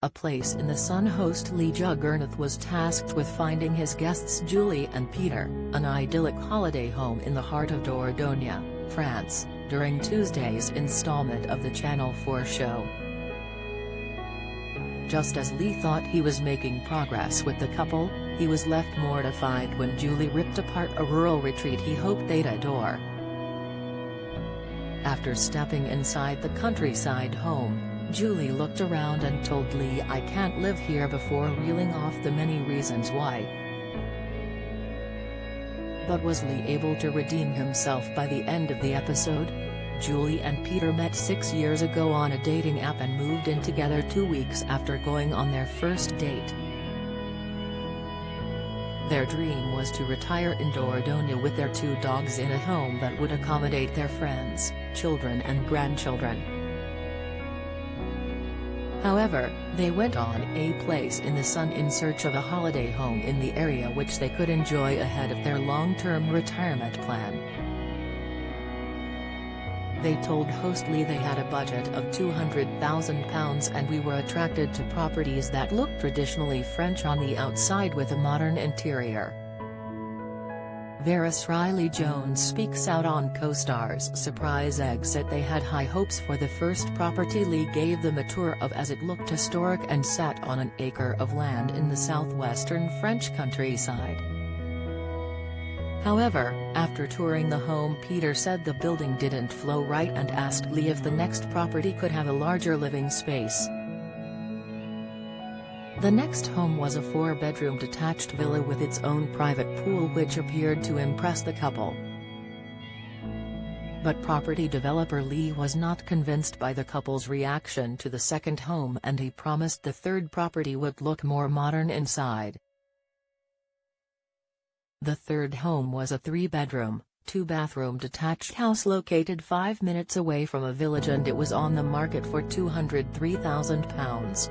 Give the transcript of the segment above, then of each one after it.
A Place in the Sun host Lee Juggernauth was tasked with finding his guests Julie and Peter, an idyllic holiday home in the heart of Dordogne, France, during Tuesday's installment of the Channel 4 show. Just as Lee thought he was making progress with the couple, he was left mortified when Julie ripped apart a rural retreat he hoped they'd adore. After stepping inside the countryside home, Julie looked around and told Lee, "I can't live here," before reeling off the many reasons why. But was Lee able to redeem himself by the end of the episode? Julie and Peter met 6 years ago on a dating app and moved in together 2 weeks after going on their first date. Their dream was to retire in Dordogne with their 2 dogs in a home that would accommodate their friends, children and grandchildren. However, they went on A Place in the Sun in search of a holiday home in the area which they could enjoy ahead of their long-term retirement plan. They told host Lee they had a budget of £200,000 and we were attracted to properties that looked traditionally French on the outside with a modern interior. Varys Riley Jones speaks out on co-star's surprise exit. They had high hopes for the first property Lee gave them a tour of as it looked historic and sat on an acre of land in the southwestern French countryside. However, after touring the home, Peter said the building didn't flow right and asked Lee if the next property could have a larger living space. The next home was a 4-bedroom detached villa with its own private pool which appeared to impress the couple. But property developer Lee was not convinced by the couple's reaction to the second home and he promised the third property would look more modern inside. The third home was a 3-bedroom, 2-bathroom detached house located 5 minutes away from a village and it was on the market for £203,000.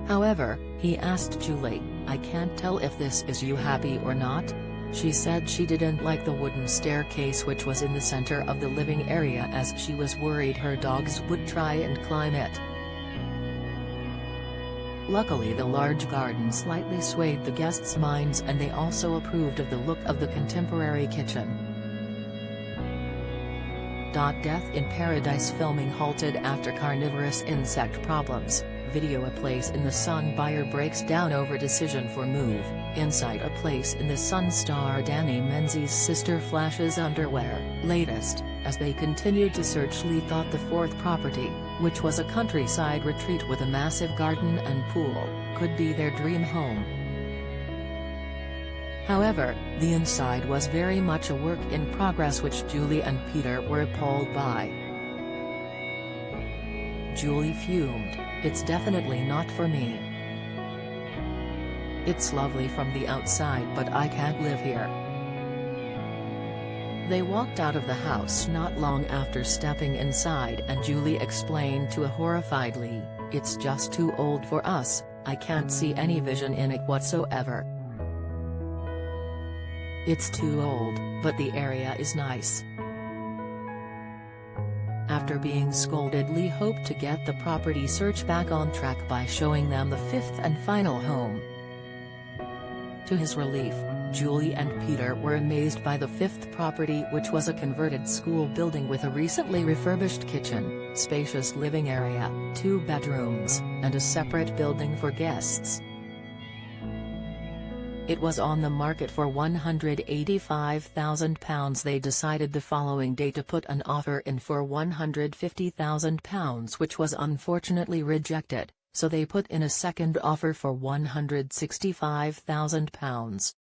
However, he asked Julie, "I can't tell if this is you happy or not?" She said she didn't like the wooden staircase which was in the center of the living area as she was worried her dogs would try and climb it. Luckily the large garden slightly swayed the guests' minds and they also approved of the look of the contemporary kitchen. Death in Paradise filming halted after carnivorous insect problems. Video A Place in the Sun buyer breaks down over decision for move. Inside A Place in the Sun star Danny Menzies' sister flashes underwear. Latest, as they continued to search, Lee thought the fourth property, which was a countryside retreat with a massive garden and pool, could be their dream home. However, the inside was very much a work in progress which Julie and Peter were appalled by. Julie fumed, "It's definitely not for me. It's lovely from the outside but I can't live here." They walked out of the house not long after stepping inside and Julie explained to a horrified Lee, "It's just too old for us, I can't see any vision in it whatsoever. It's too old, but the area is nice." After being scolded, Lee hoped to get the property search back on track by showing them the fifth and final home. To his relief, Julie and Peter were amazed by the fifth property, which was a converted school building with a recently refurbished kitchen, spacious living area, 2 bedrooms, and a separate building for guests. It was on the market for £185,000. They decided the following day to put an offer in for £150,000 which was unfortunately rejected, so they put in a second offer for £165,000.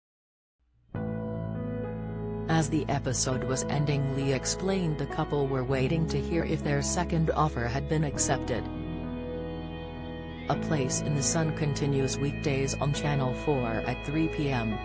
As the episode was ending, Lee explained the couple were waiting to hear if their second offer had been accepted. A Place in the Sun continues weekdays on Channel 4 at 3 p.m.